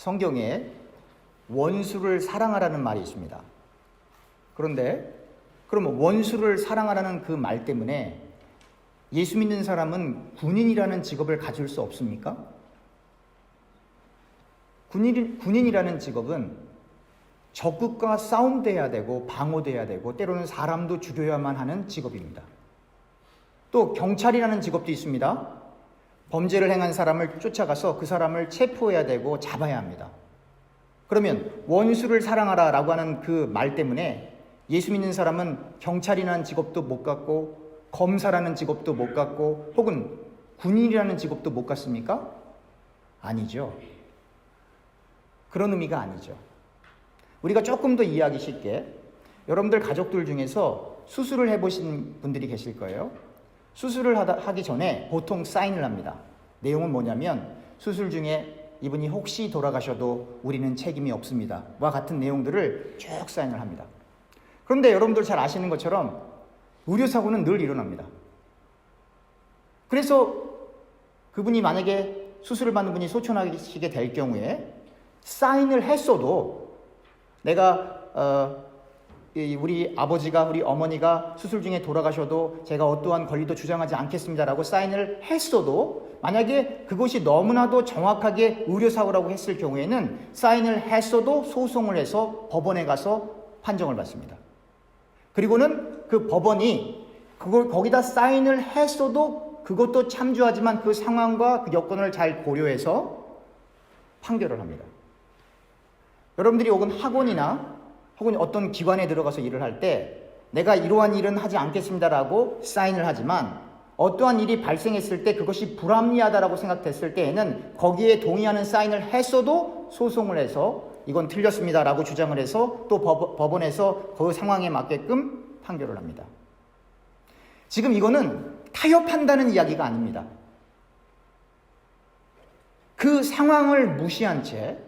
성경에 원수를 사랑하라는 말이 있습니다. 그런데 그럼 원수를 사랑하라는 그 말 때문에 예수 믿는 사람은 군인이라는 직업을 가질 수 없습니까? 군인이라는 직업은 적국과 싸움도 해야 되고 방어도 해야 되고 때로는 사람도 죽여야만 하는 직업입니다. 또 경찰이라는 직업도 있습니다. 범죄를 행한 사람을 쫓아가서 그 사람을 체포해야 되고 잡아야 합니다. 그러면 원수를 사랑하라 라고 하는 그 말 때문에 예수 믿는 사람은 경찰이라는 직업도 못 갖고 검사라는 직업도 못 갖고 혹은 군인이라는 직업도 못 갖습니까? 아니죠. 그런 의미가 아니죠. 우리가 조금 더 이해하기 쉽게 여러분들 가족들 중에서 수술을 해보신 분들이 계실 거예요. 수술을 하기 전에 보통 사인을 합니다. 내용은 뭐냐면 수술 중에 이분이 혹시 돌아가셔도 우리는 책임이 없습니다. 와 같은 내용들을 쭉 사인을 합니다. 그런데 여러분들 잘 아시는 것처럼 의료사고는 늘 일어납니다. 그래서 그분이 만약에 수술을 받는 분이 소천하시게 될 경우에 사인을 했어도 내가 우리 아버지가 우리 어머니가 수술 중에 돌아가셔도 제가 어떠한 권리도 주장하지 않겠습니다라고 사인을 했어도 만약에 그것이 너무나도 정확하게 의료사고라고 했을 경우에는 사인을 했어도 소송을 해서 법원에 가서 판정을 받습니다. 그리고는 그 법원이 그걸 거기다 사인을 했어도 그것도 참조하지만 그 상황과 그 여건을 잘 고려해서 판결을 합니다. 여러분들이 혹은 학원이나 혹은 어떤 기관에 들어가서 일을 할 때 내가 이러한 일은 하지 않겠습니다라고 사인을 하지만 어떠한 일이 발생했을 때 그것이 불합리하다라고 생각됐을 때에는 거기에 동의하는 사인을 했어도 소송을 해서 이건 틀렸습니다라고 주장을 해서 또 법원에서 그 상황에 맞게끔 판결을 합니다. 지금 이거는 타협한다는 이야기가 아닙니다. 그 상황을 무시한 채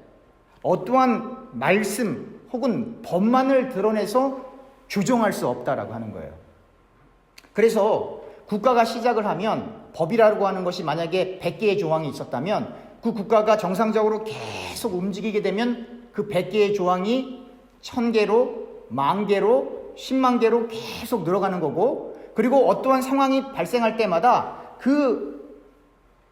어떠한 말씀 혹은 법만을 드러내서 규정할 수 없다라고 하는 거예요. 그래서 국가가 시작을 하면 법이라고 하는 것이 만약에 100개의 조항이 있었다면 그 국가가 정상적으로 계속 움직이게 되면 그 100개의 조항이 1000개로, 10,000개로, 10만 개로 계속 늘어가는 거고 그리고 어떠한 상황이 발생할 때마다 그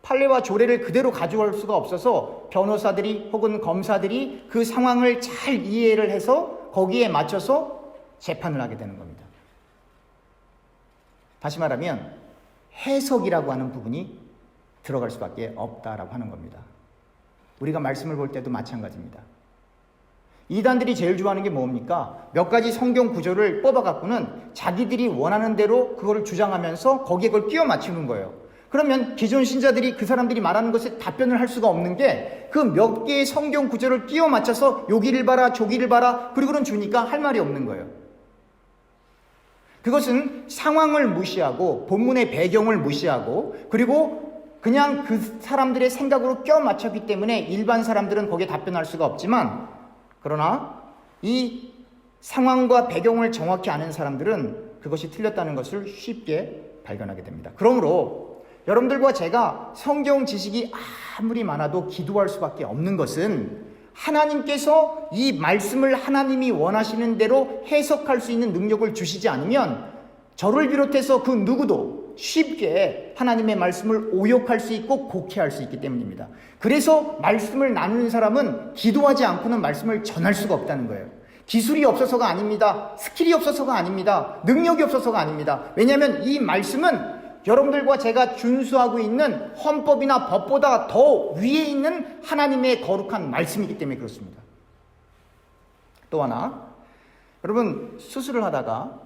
판례와 조례를 그대로 가져올 수가 없어서 변호사들이 혹은 검사들이 그 상황을 잘 이해를 해서 거기에 맞춰서 재판을 하게 되는 겁니다. 다시 말하면 해석이라고 하는 부분이 들어갈 수밖에 없다라고 하는 겁니다. 우리가 말씀을 볼 때도 마찬가지입니다. 이단들이 제일 좋아하는 게 뭡니까? 몇 가지 성경 구절을 뽑아갖고는 자기들이 원하는 대로 그거를 주장하면서 거기에 그걸 끼워 맞추는 거예요. 그러면 기존 신자들이 그 사람들이 말하는 것에 답변을 할 수가 없는 게 그 몇 개의 성경 구절을 끼워 맞춰서 여기를 봐라 저기를 봐라 그리고는 주니까 할 말이 없는 거예요. 그것은 상황을 무시하고 본문의 배경을 무시하고 그리고 그냥 그 사람들의 생각으로 껴 맞췄기 때문에 일반 사람들은 거기에 답변할 수가 없지만 그러나 이 상황과 배경을 정확히 아는 사람들은 그것이 틀렸다는 것을 쉽게 발견하게 됩니다. 그러므로 여러분들과 제가 성경 지식이 아무리 많아도 기도할 수밖에 없는 것은 하나님께서 이 말씀을 하나님이 원하시는 대로 해석할 수 있는 능력을 주시지 않으면 저를 비롯해서 그 누구도 쉽게 하나님의 말씀을 오역할 수 있고 곡해할 수 있기 때문입니다. 그래서 말씀을 나누는 사람은 기도하지 않고는 말씀을 전할 수가 없다는 거예요. 기술이 없어서가 아닙니다. 스킬이 없어서가 아닙니다. 능력이 없어서가 아닙니다. 왜냐하면 이 말씀은 여러분들과 제가 준수하고 있는 헌법이나 법보다 더 위에 있는 하나님의 거룩한 말씀이기 때문에 그렇습니다. 또 하나, 여러분 수술을 하다가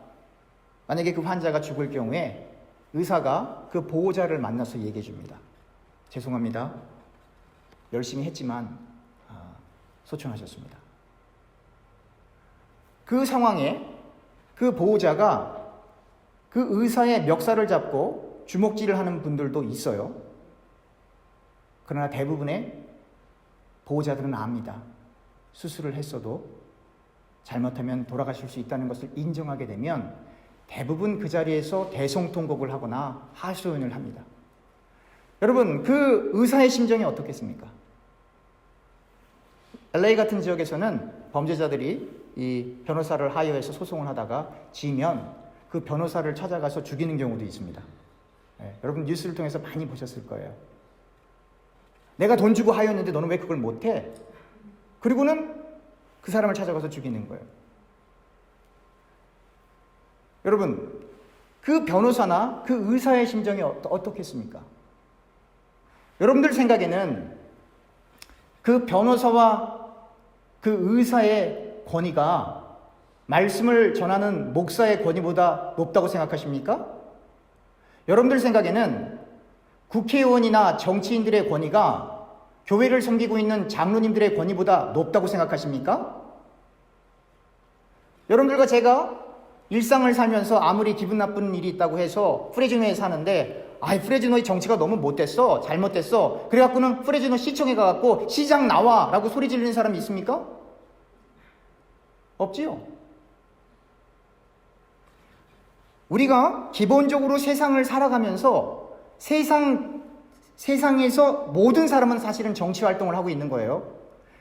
만약에 그 환자가 죽을 경우에 의사가 그 보호자를 만나서 얘기해 줍니다. 죄송합니다. 열심히 했지만 소천하셨습니다. 그 상황에 그 보호자가 그 의사의 멱살을 잡고 주먹질을 하는 분들도 있어요. 그러나 대부분의 보호자들은 압니다. 수술을 했어도 잘못하면 돌아가실 수 있다는 것을 인정하게 되면 대부분 그 자리에서 대성통곡을 하거나 하소연을 합니다. 여러분, 그 의사의 심정이 어떻겠습니까? LA 같은 지역에서는 범죄자들이 이 변호사를 하여해서 소송을 하다가 지면 그 변호사를 찾아가서 죽이는 경우도 있습니다. 여러분 뉴스를 통해서 많이 보셨을 거예요. 내가 돈 주고 하였는데 너는 왜 그걸 못해? 그리고는 그 사람을 찾아가서 죽이는 거예요. 여러분, 그 변호사나 그 의사의 심정이 어떻겠습니까? 여러분들 생각에는 그 변호사와 그 의사의 권위가 말씀을 전하는 목사의 권위보다 높다고 생각하십니까? 여러분들 생각에는 국회의원이나 정치인들의 권위가 교회를 섬기고 있는 장로님들의 권위보다 높다고 생각하십니까? 여러분들과 제가 일상을 살면서 아무리 기분 나쁜 일이 있다고 해서 프레즈노에 사는데 프레즈노의 정치가 너무 못됐어, 잘못됐어, 그래갖고는 프레즈노 시청에 가갖고 시장 나와 라고 소리 지르는 사람이 있습니까? 없지요. 우리가 기본적으로 세상을 살아가면서 세상에서 모든 사람은 사실은 정치 활동을 하고 있는 거예요.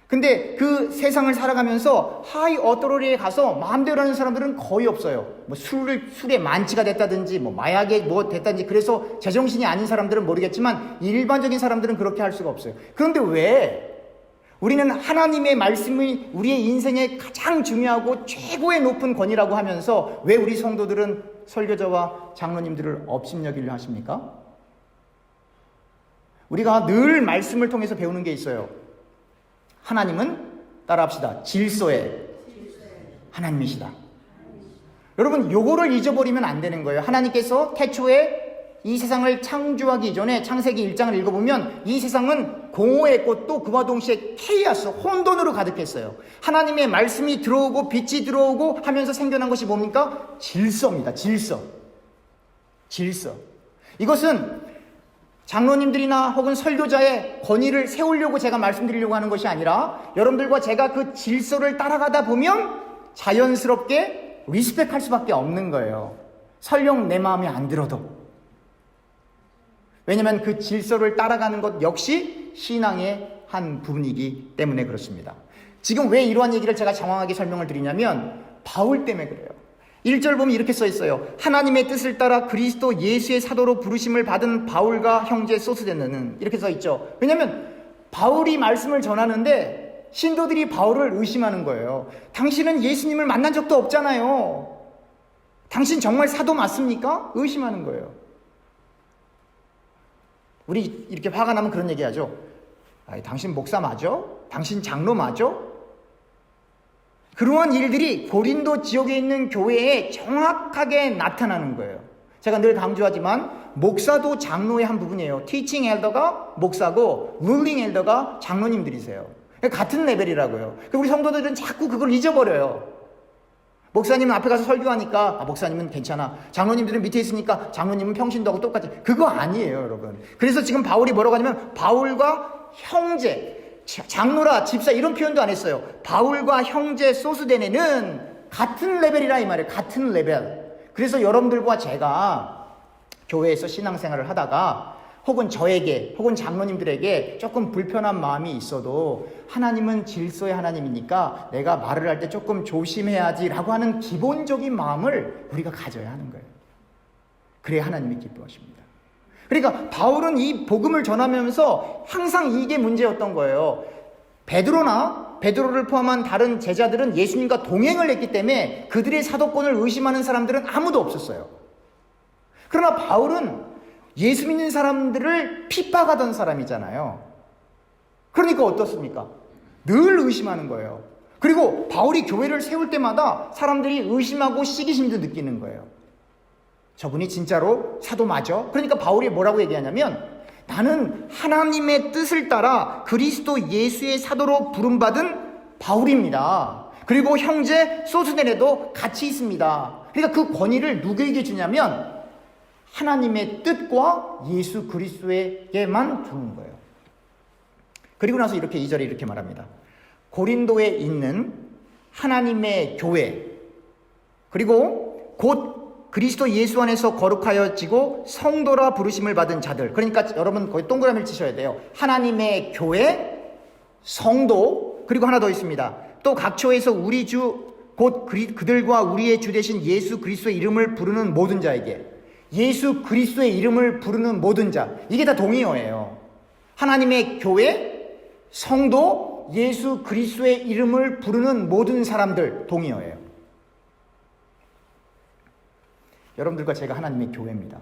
근데 그 세상을 살아가면서 하이 어토리티에 가서 마음대로 하는 사람들은 거의 없어요. 뭐 술에 만취가 됐다든지 뭐 마약에 뭐 됐다든지 그래서 제정신이 아닌 사람들은 모르겠지만 일반적인 사람들은 그렇게 할 수가 없어요. 그런데 왜 우리는 하나님의 말씀이 우리의 인생에 가장 중요하고 최고의 높은 권위라고 하면서 왜 우리 성도들은 설교자와 장로님들을 업신여기려 하십니까? 우리가 늘 말씀을 통해서 배우는 게 있어요. 하나님은 따라합시다. 질서의 하나님이시다. 여러분 요거를 잊어버리면 안 되는 거예요. 하나님께서 태초에 이 세상을 창조하기 전에 창세기 1장을 읽어보면 이 세상은 공허했고 또 그와 동시에 케이아스, 혼돈으로 가득했어요. 하나님의 말씀이 들어오고 빛이 들어오고 하면서 생겨난 것이 뭡니까? 질서입니다. 질서. 이것은 장로님들이나 혹은 설교자의 권위를 세우려고 제가 말씀드리려고 하는 것이 아니라 여러분들과 제가 그 질서를 따라가다 보면 자연스럽게 리스펙할 수밖에 없는 거예요. 설령 내 마음에 안 들어도. 왜냐하면 그 질서를 따라가는 것 역시 신앙의 한 부분이기 때문에 그렇습니다. 지금 왜 이러한 얘기를 제가 장황하게 설명을 드리냐면 바울 때문에 그래요. 1절 보면 이렇게 써 있어요. 하나님의 뜻을 따라 그리스도 예수의 사도로 부르심을 받은 바울과 형제 소스데는 이렇게 써 있죠. 왜냐하면 바울이 말씀을 전하는데 신도들이 바울을 의심하는 거예요. 당신은 예수님을 만난 적도 없잖아요. 당신 정말 사도 맞습니까? 의심하는 거예요. 우리 이렇게 화가 나면 그런 얘기하죠. 당신 목사 맞아? 당신 장로 맞아? 그러한 일들이 고린도 지역에 있는 교회에 정확하게 나타나는 거예요. 제가 늘 강조하지만 목사도 장로의 한 부분이에요. 티칭 엘더가 목사고 룰링 엘더가 장로님들이세요. 같은 레벨이라고요. 우리 성도들은 자꾸 그걸 잊어버려요. 목사님은 앞에 가서 설교하니까 목사님은 괜찮아. 장로님들은 밑에 있으니까 장로님은 평신도 하고 똑같이. 그거 아니에요, 여러분. 그래서 지금 바울이 뭐라고 하냐면 바울과 형제, 장로라, 집사 이런 표현도 안 했어요. 바울과 형제 소스데네는 같은 레벨이라 이 말이에요. 같은 레벨. 그래서 여러분들과 제가 교회에서 신앙생활을 하다가 혹은 저에게 혹은 장로님들에게 조금 불편한 마음이 있어도 하나님은 질서의 하나님이니까 내가 말을 할 때 조금 조심해야지라고 하는 기본적인 마음을 우리가 가져야 하는 거예요. 그래야 하나님이 기뻐하십니다. 그러니까 바울은 이 복음을 전하면서 항상 이게 문제였던 거예요. 베드로를 포함한 다른 제자들은 예수님과 동행을 했기 때문에 그들의 사도권을 의심하는 사람들은 아무도 없었어요. 그러나 바울은 예수 믿는 사람들을 핍박하던 사람이잖아요. 그러니까 어떻습니까? 늘 의심하는 거예요. 그리고 바울이 교회를 세울 때마다 사람들이 의심하고 시기심도 느끼는 거예요. 저분이 진짜로 사도 맞아? 그러니까 바울이 뭐라고 얘기하냐면 나는 하나님의 뜻을 따라 그리스도 예수의 사도로 부름받은 바울입니다. 그리고 형제 소스데네도 같이 있습니다. 그러니까 그 권위를 누구에게 주냐면 하나님의 뜻과 예수 그리스도에게만 주는 거예요. 그리고 나서 이렇게 2절에 이렇게 말합니다. 고린도에 있는 하나님의 교회 그리고 곧 그리스도 예수 안에서 거룩하여지고 성도라 부르심을 받은 자들. 그러니까 여러분 거기 동그라미를 치셔야 돼요. 하나님의 교회, 성도, 그리고 하나 더 있습니다. 또 각처에서 우리 주 곧 그들과 우리의 주 되신 예수 그리스도의 이름을 부르는 모든 자에게, 예수 그리스도의 이름을 부르는 모든 자, 이게 다 동의어예요. 하나님의 교회, 성도, 예수 그리스도의 이름을 부르는 모든 사람들, 동의어예요. 여러분들과 제가 하나님의 교회입니다.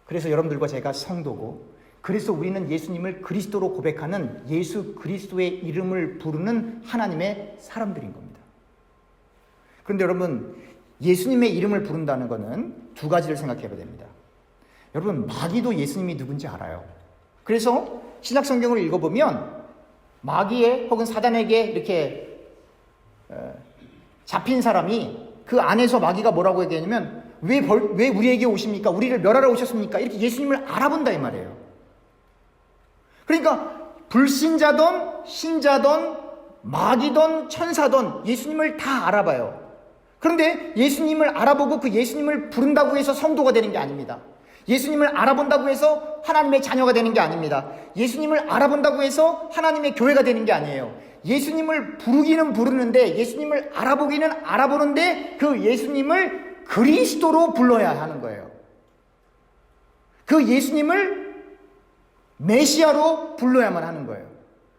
그래서 여러분들과 제가 성도고, 그래서 우리는 예수님을 그리스도로 고백하는 예수 그리스도의 이름을 부르는 하나님의 사람들인 겁니다. 그런데 여러분, 예수님의 이름을 부른다는 것은 두 가지를 생각해 봐야 됩니다. 여러분, 마귀도 예수님이 누군지 알아요. 그래서 신약 성경을 읽어보면 마귀의 혹은 사단에게 이렇게 잡힌 사람이 그 안에서 마귀가 뭐라고 얘기하냐면 왜 우리에게 오십니까? 우리를 멸하러 오셨습니까? 이렇게 예수님을 알아본다 이 말이에요. 그러니까 불신자든 신자든 마귀든 천사든 예수님을 다 알아봐요. 그런데 예수님을 알아보고 그 예수님을 부른다고 해서 성도가 되는 게 아닙니다. 예수님을 알아본다고 해서 하나님의 자녀가 되는 게 아닙니다. 예수님을 알아본다고 해서 하나님의 교회가 되는 게 아니에요. 예수님을 부르기는 부르는데, 예수님을 알아보기는 알아보는데 그 예수님을 그리스도로 불러야 하는 거예요. 그 예수님을 메시아로 불러야만 하는 거예요.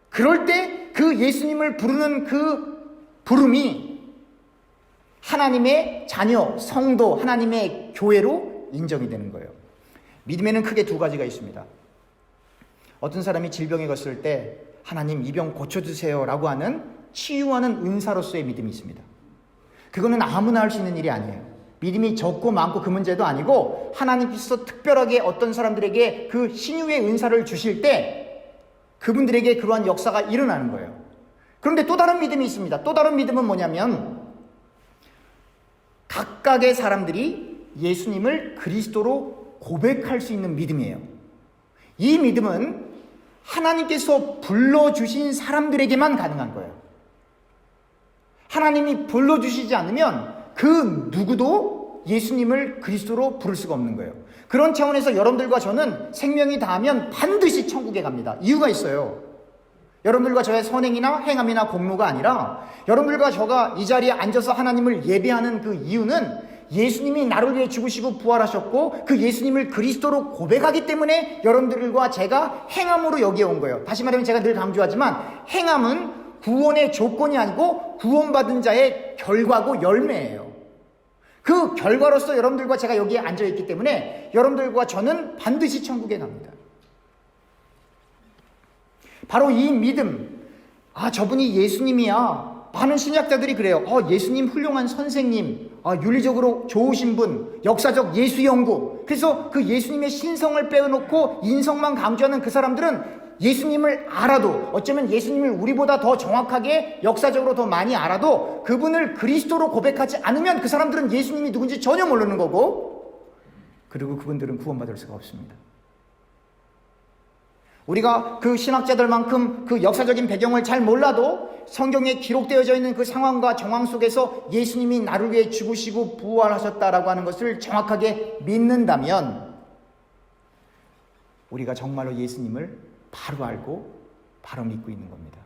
그럴 때 그 예수님을 부르는 그 부름이 하나님의 자녀, 성도, 하나님의 교회로 인정이 되는 거예요. 믿음에는 크게 두 가지가 있습니다. 어떤 사람이 질병에 걸렸을 때 하나님 이 병 고쳐주세요 라고 하는 치유하는 은사로서의 믿음이 있습니다. 그거는 아무나 할 수 있는 일이 아니에요. 믿음이 적고 많고 그 문제도 아니고, 하나님께서 특별하게 어떤 사람들에게 그 신유의 은사를 주실 때 그분들에게 그러한 역사가 일어나는 거예요. 그런데 또 다른 믿음이 있습니다. 또 다른 믿음은 뭐냐면 각각의 사람들이 예수님을 그리스도로 고백할 수 있는 믿음이에요. 이 믿음은 하나님께서 불러주신 사람들에게만 가능한 거예요. 하나님이 불러주시지 않으면 그 누구도 예수님을 그리스도로 부를 수가 없는 거예요. 그런 차원에서 여러분들과 저는 생명이 다하면 반드시 천국에 갑니다. 이유가 있어요. 여러분들과 저의 선행이나 행함이나 공로가 아니라 여러분들과 저가 이 자리에 앉아서 하나님을 예배하는 그 이유는 예수님이 나를 위해 죽으시고 부활하셨고 그 예수님을 그리스도로 고백하기 때문에 여러분들과 제가 행함으로 여기에 온 거예요. 다시 말하면 제가 늘 강조하지만 행함은 구원의 조건이 아니고 구원받은 자의 결과고 열매예요. 그 결과로서 여러분들과 제가 여기에 앉아있기 때문에 여러분들과 저는 반드시 천국에 갑니다. 바로 이 믿음, 저분이 예수님이야. 많은 신약자들이 그래요. 예수님 훌륭한 선생님, 윤리적으로 좋으신 분, 역사적 예수 연구. 그래서 그 예수님의 신성을 빼놓고 인성만 강조하는 그 사람들은 예수님을 알아도, 어쩌면 예수님을 우리보다 더 정확하게 역사적으로 더 많이 알아도 그분을 그리스도로 고백하지 않으면 그 사람들은 예수님이 누군지 전혀 모르는 거고, 그리고 그분들은 구원받을 수가 없습니다. 우리가 그 신학자들만큼 그 역사적인 배경을 잘 몰라도 성경에 기록되어져 있는 그 상황과 정황 속에서 예수님이 나를 위해 죽으시고 부활하셨다라고 하는 것을 정확하게 믿는다면 우리가 정말로 예수님을 바로 알고 바로 믿고 있는 겁니다.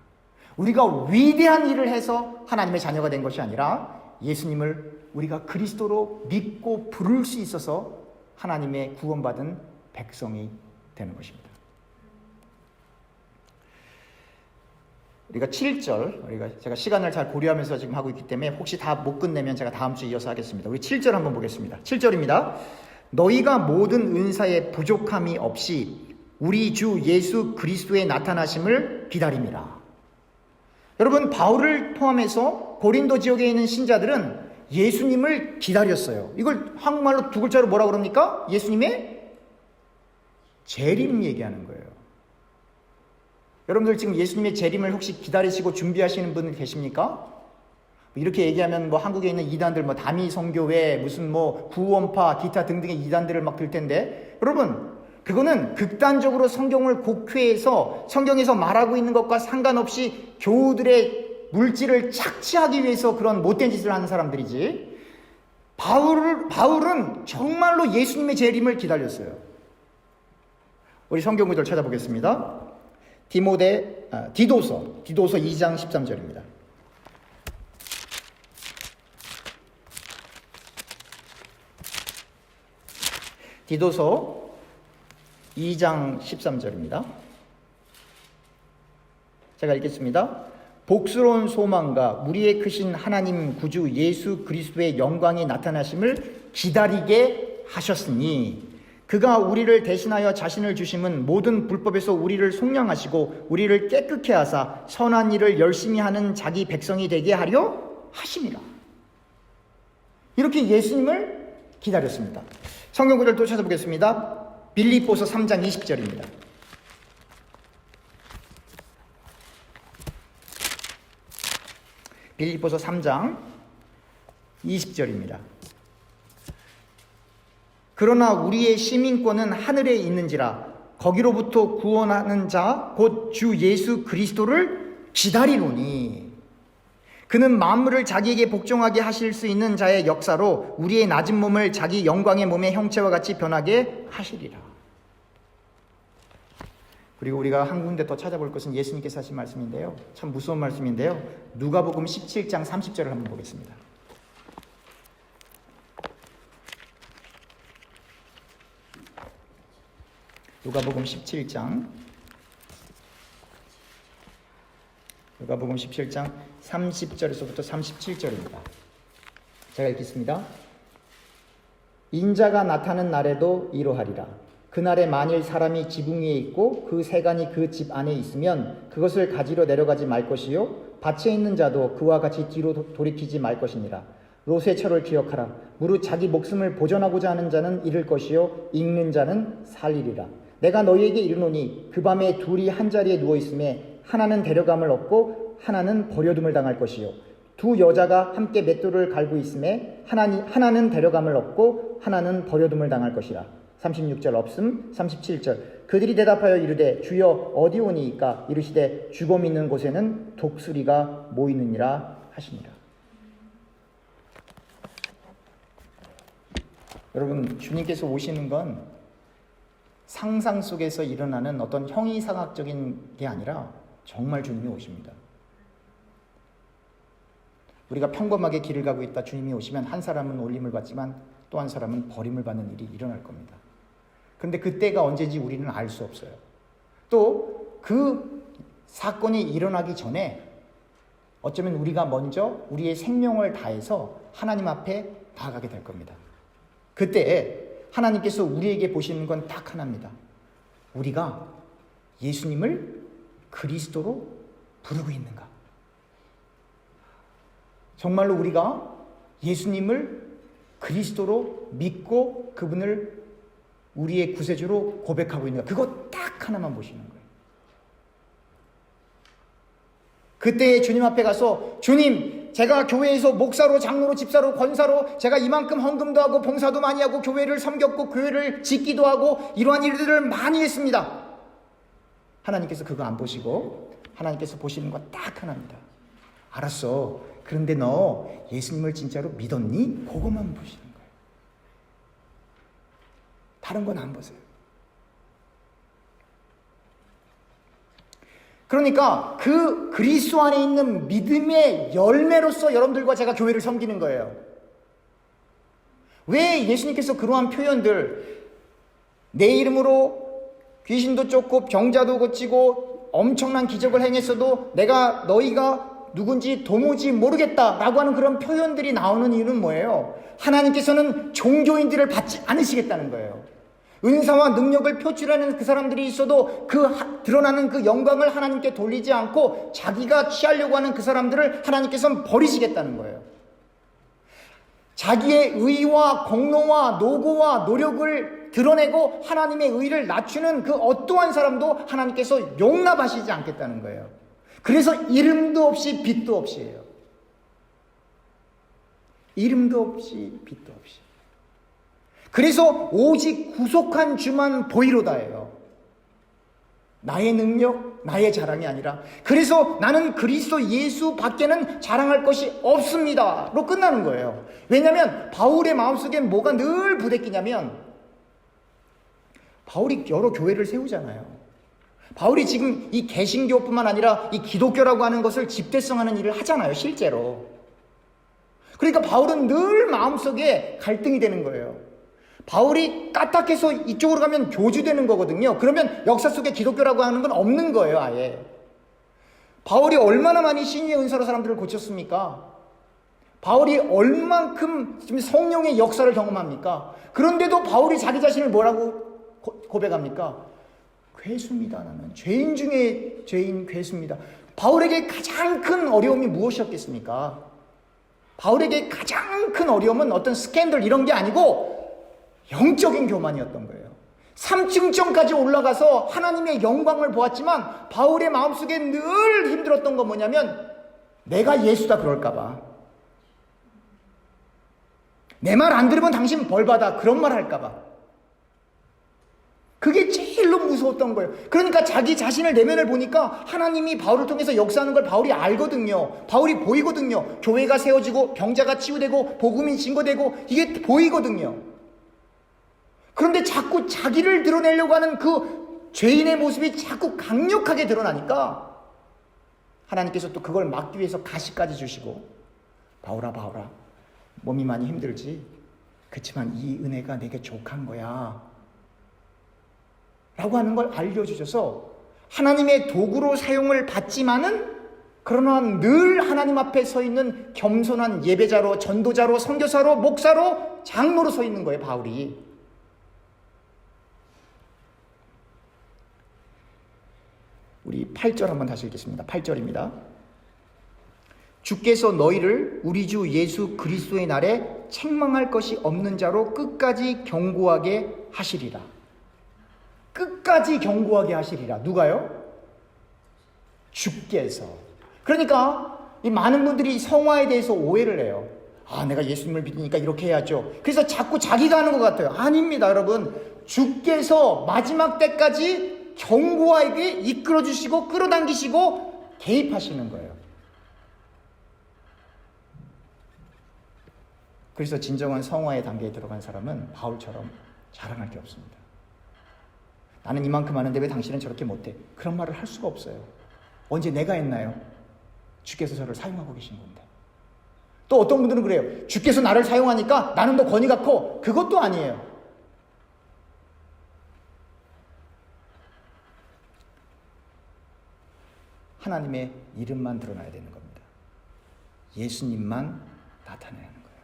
우리가 위대한 일을 해서 하나님의 자녀가 된 것이 아니라 예수님을 우리가 그리스도로 믿고 부를 수 있어서 하나님의 구원받은 백성이 되는 것입니다. 우리가 7절, 제가 시간을 잘 고려하면서 지금 하고 있기 때문에 혹시 다 못 끝내면 제가 다음 주에 이어서 하겠습니다. 우리 7절 한번 보겠습니다. 7절입니다. 너희가 모든 은사에 부족함이 없이 우리 주 예수 그리스도의 나타나심을 기다림이라. 여러분, 바울을 포함해서 고린도 지역에 있는 신자들은 예수님을 기다렸어요. 이걸 한국말로 두 글자로 뭐라 그럽니까? 예수님의 재림 얘기하는 거예요. 여러분들 지금 예수님의 재림을 혹시 기다리시고 준비하시는 분 계십니까? 이렇게 얘기하면 한국에 있는 이단들 다미 성교회 무슨 구원파 기타 등등의 이단들을 막 들 텐데, 여러분 그거는 극단적으로 성경을 곡회해서 성경에서 말하고 있는 것과 상관없이 교우들의 물질을 착취하기 위해서 그런 못된 짓을 하는 사람들이지, 바울은 정말로 예수님의 재림을 기다렸어요. 우리 성경 구절 찾아보겠습니다. 디도서 2장 13절입니다. 디도서 2장 13절입니다. 제가 읽겠습니다. 복스러운 소망과 우리의 크신 하나님 구주 예수 그리스도의 영광이 나타나심을 기다리게 하셨으니 그가 우리를 대신하여 자신을 주심은 모든 불법에서 우리를 속량하시고 우리를 깨끗게 하사 선한 일을 열심히 하는 자기 백성이 되게 하려 하심이라. 이렇게 예수님을 기다렸습니다. 성경 구절 또 찾아보겠습니다. 빌립보서 3장 20절입니다. 빌립보서 3장 20절입니다. 그러나 우리의 시민권은 하늘에 있는지라 거기로부터 구원하는 자 곧 주 예수 그리스도를 기다리노니 그는 만물을 자기에게 복종하게 하실 수 있는 자의 역사로 우리의 낮은 몸을 자기 영광의 몸의 형체와 같이 변하게 하시리라. 그리고 우리가 한 군데 더 찾아볼 것은 예수님께서 하신 말씀인데요. 참 무서운 말씀인데요. 누가복음 17장 30절을 한번 보겠습니다. 누가복음 17장 30절에서부터 37절입니다. 제가 읽겠습니다. 인자가 나타나는 날에도 이러하리라. 그날에 만일 사람이 지붕 위에 있고 그 세간이 그 집 안에 있으면 그것을 가지러 내려가지 말 것이요 밭에 있는 자도 그와 같이 뒤로 돌이키지 말 것이니라. 롯의 철을 기억하라. 무릇 자기 목숨을 보전하고자 하는 자는 잃을 것이요 읽는 자는 살리리라. 내가 너희에게 이르노니 그 밤에 둘이 한 자리에 누워 있음에 하나는 데려감을 얻고 하나는 버려둠을 당할 것이요 두 여자가 함께 맷돌을 갈고 있음에 하나는 데려감을 얻고 하나는 버려둠을 당할 것이라. 36절 없음. 37절 그들이 대답하여 이르되 주여 어디 오니이까? 이르시되 죽음 있는 곳에는 독수리가 모이느니라 하시니라. 여러분, 주님께서 오시는 건 상상 속에서 일어나는 어떤 형이상학적인 게 아니라 정말 주님이 오십니다. 우리가 평범하게 길을 가고 있다 주님이 오시면 한 사람은 올림을 받지만 또 한 사람은 버림을 받는 일이 일어날 겁니다. 그런데 그때가 언제인지 우리는 알 수 없어요. 또 그 사건이 일어나기 전에 어쩌면 우리가 먼저 우리의 생명을 다해서 하나님 앞에 나아가게 될 겁니다. 그때 하나님께서 우리에게 보시는 건 딱 하나입니다. 우리가 예수님을 그리스도로 부르고 있는가? 정말로 우리가 예수님을 그리스도로 믿고 그분을 우리의 구세주로 고백하고 있는가? 그거 딱 하나만 보시는 거예요. 그때 주님 앞에 가서 주님, 제가 교회에서 목사로, 장로로, 집사로, 권사로 제가 이만큼 헌금도 하고 봉사도 많이 하고 교회를 섬겼고 교회를 짓기도 하고 이러한 일들을 많이 했습니다. 하나님께서 그거 안 보시고 하나님께서 보시는 건 딱 하나입니다. 알았어. 그런데 너 예수님을 진짜로 믿었니? 그것만 보시는 거예요. 다른 건 안 보세요. 그러니까 그 그리스도 안에 있는 믿음의 열매로서 여러분들과 제가 교회를 섬기는 거예요. 왜 예수님께서 그러한 표현들, 내 이름으로 귀신도 쫓고 병자도 고치고 엄청난 기적을 행했어도 너희가 누군지 도무지 모르겠다라고 하는 그런 표현들이 나오는 이유는 뭐예요? 하나님께서는 종교인들을 받지 않으시겠다는 거예요. 은사와 능력을 표출하는 그 사람들이 있어도 드러나는 그 영광을 하나님께 돌리지 않고 자기가 취하려고 하는 그 사람들을 하나님께서는 버리시겠다는 거예요. 자기의 의와 공로와 노고와 노력을 드러내고 하나님의 의를 낮추는 그 어떠한 사람도 하나님께서 용납하시지 않겠다는 거예요. 그래서 이름도 없이 빛도 없이예요. 이름도 없이 빛도 없이. 그래서 오직 구속한 주만 보이로다예요. 나의 능력, 나의 자랑이 아니라. 그래서 나는 그리스도 예수 밖에는 자랑할 것이 없습니다로 끝나는 거예요. 왜냐하면 바울의 마음속에 뭐가 늘 부대끼냐면 바울이 여러 교회를 세우잖아요. 바울이 지금 이 개신교뿐만 아니라 이 기독교라고 하는 것을 집대성하는 일을 하잖아요, 실제로. 그러니까 바울은 늘 마음속에 갈등이 되는 거예요. 바울이 까딱해서 이쪽으로 가면 교주되는 거거든요. 그러면 역사 속에 기독교라고 하는 건 없는 거예요, 아예. 바울이 얼마나 많이 신유의 은사로 사람들을 고쳤습니까? 바울이 얼만큼 지금 성령의 역사를 경험합니까? 그런데도 바울이 자기 자신을 뭐라고 고백합니까? 괴수입니다. 나는 죄인 중에 죄인 괴수입니다. 바울에게 가장 큰 어려움이 무엇이었겠습니까? 바울에게 가장 큰 어려움은 어떤 스캔들 이런 게 아니고 영적인 교만이었던 거예요. 3층정까지 올라가서 하나님의 영광을 보았지만 바울의 마음속에 늘 힘들었던 건 뭐냐면 내가 예수다 그럴까봐, 내 말 안 들으면 당신 벌받아 그런 말 할까봐, 그게 제일로 무서웠던 거예요. 그러니까 자기 자신을 내면을 보니까 하나님이 바울을 통해서 역사하는 걸 바울이 알거든요. 바울이 보이거든요. 교회가 세워지고 병자가 치유되고 복음이 증거되고 이게 보이거든요. 그런데 자꾸 자기를 드러내려고 하는 그 죄인의 모습이 자꾸 강력하게 드러나니까 하나님께서 또 그걸 막기 위해서 가시까지 주시고, 바울아 바울아 몸이 많이 힘들지? 그렇지만 이 은혜가 내게 족한 거야 라고 하는 걸 알려주셔서 하나님의 도구로 사용을 받지만은 그러나 늘 하나님 앞에 서 있는 겸손한 예배자로, 전도자로, 선교사로, 목사로, 장로로 서 있는 거예요, 바울이. 우리 8절 한번 다시 읽겠습니다. 8절입니다. 주께서 너희를 우리 주 예수 그리스도의 날에 책망할 것이 없는 자로 끝까지 경고하게 하시리라. 끝까지 경고하게 하시리라. 누가요? 주께서. 그러니까 이 많은 분들이 성화에 대해서 오해를 해요. 아, 내가 예수님을 믿으니까 이렇게 해야죠. 그래서 자꾸 자기가 하는 것 같아요. 아닙니다, 여러분. 주께서 마지막 때까지 경고하게 이끌어주시고 끌어당기시고 개입하시는 거예요. 그래서 진정한 성화의 단계에 들어간 사람은 바울처럼 자랑할 게 없습니다. 나는 이만큼 하는데 왜 당신은 저렇게 못해? 그런 말을 할 수가 없어요. 언제 내가 했나요? 주께서 저를 사용하고 계신 건데. 또 어떤 분들은 그래요. 주께서 나를 사용하니까 나는 더 권위가 커. 그것도 아니에요. 하나님의 이름만 드러나야 되는 겁니다. 예수님만 나타나야 하는 거예요.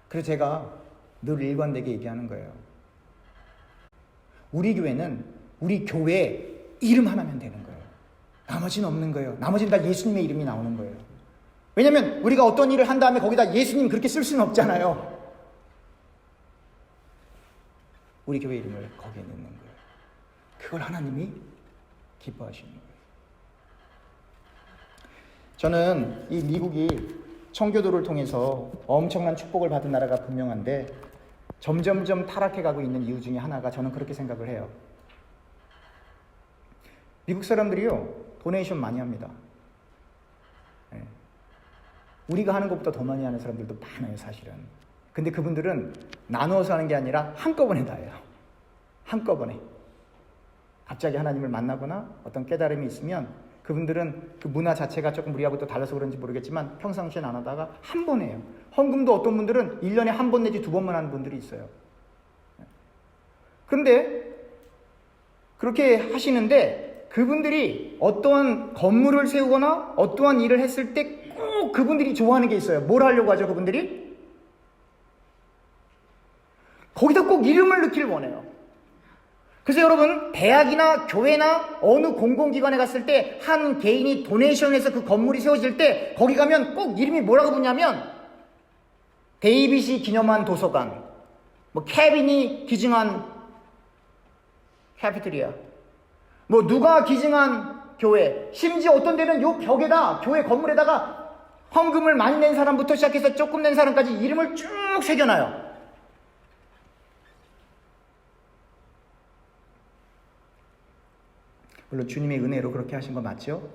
그래서 제가 늘 일관되게 얘기하는 거예요. 우리 교회는 우리 교회 이름 하나면 되는 거예요. 나머지는 없는 거예요. 나머지는 다 예수님의 이름이 나오는 거예요. 왜냐하면 우리가 어떤 일을 한 다음에 거기다 예수님 그렇게 쓸 수는 없잖아요. 우리 교회 이름을 거기에 넣는 거예요. 그걸 하나님이 기뻐하시는 거예요. 저는 이 미국이 청교도를 통해서 엄청난 축복을 받은 나라가 분명한데 점점점 타락해가고 있는 이유 중에 하나가 저는 그렇게 생각을 해요. 미국 사람들이요, 도네이션 많이 합니다. 네. 우리가 하는 것보다 더 많이 하는 사람들도 많아요, 사실은. 근데 그분들은 나누어서 하는 게 아니라 한꺼번에 다 해요. 한꺼번에. 갑자기 하나님을 만나거나 어떤 깨달음이 있으면 그분들은 그 문화 자체가 조금 우리하고 또 달라서 그런지 모르겠지만 평상시엔 안 하다가 한 번 해요. 헌금도 어떤 분들은 1년에 한 번 내지 2번만 하는 분들이 있어요. 그런데 그렇게 하시는데 그분들이 어떠한 건물을 세우거나 어떠한 일을 했을 때 꼭 그분들이 좋아하는 게 있어요. 뭘 하려고 하죠, 그분들이? 거기다 꼭 이름을 넣기를 원해요. 그래서 여러분, 대학이나 교회나 어느 공공기관에 갔을 때 한 개인이 도네이션해서 그 건물이 세워질 때 거기 가면 꼭 이름이 뭐라고 붙냐면 데이빗이 기념한 도서관, 뭐 케빈이 기증한 캐피테리아, 뭐 누가 기증한 교회, 심지어 어떤 데는 요 벽에다, 교회 건물에다가 헌금을 많이 낸 사람부터 시작해서 조금 낸 사람까지 이름을 쭉 새겨놔요. 물론 주님의 은혜로 그렇게 하신 거 맞죠?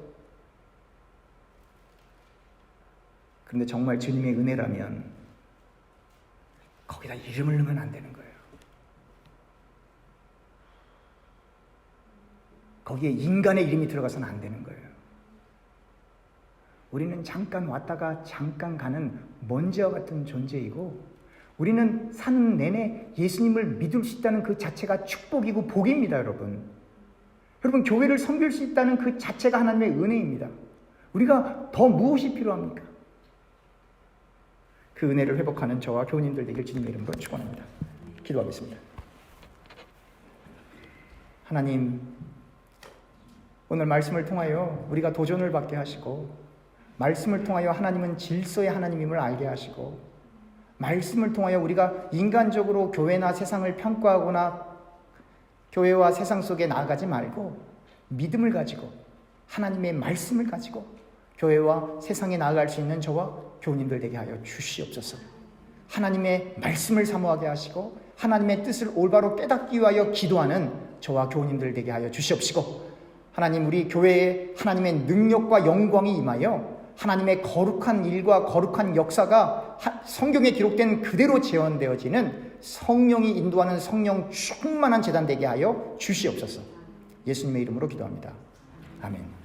그런데 정말 주님의 은혜라면 거기다 이름을 넣으면 안 되는 거예요. 거기에 인간의 이름이 들어가서는 안 되는 거예요. 우리는 잠깐 왔다가 잠깐 가는 먼지와 같은 존재이고, 우리는 사는 내내 예수님을 믿을 수 있다는 그 자체가 축복이고 복입니다, 여러분. 여러분, 교회를 섬길 수 있다는 그 자체가 하나님의 은혜입니다. 우리가 더 무엇이 필요합니까? 그 은혜를 회복하는 저와 교우님들 되길 주님의 이름으로 축원합니다. 기도하겠습니다. 하나님, 오늘 말씀을 통하여 우리가 도전을 받게 하시고, 말씀을 통하여 하나님은 질서의 하나님임을 알게 하시고, 말씀을 통하여 우리가 인간적으로 교회나 세상을 평가하거나 교회와 세상 속에 나아가지 말고 믿음을 가지고 하나님의 말씀을 가지고 교회와 세상에 나아갈 수 있는 저와 교우님들 되게 하여 주시옵소서. 하나님의 말씀을 사모하게 하시고 하나님의 뜻을 올바로 깨닫기 위하여 기도하는 저와 교우님들 되게 하여 주시옵시고, 하나님, 우리 교회에 하나님의 능력과 영광이 임하여 하나님의 거룩한 일과 거룩한 역사가 성경에 기록된 그대로 재현되어지는 성령이 인도하는 성령 충만한 제단 되게 하여 주시옵소서. 예수님의 이름으로 기도합니다. 아멘.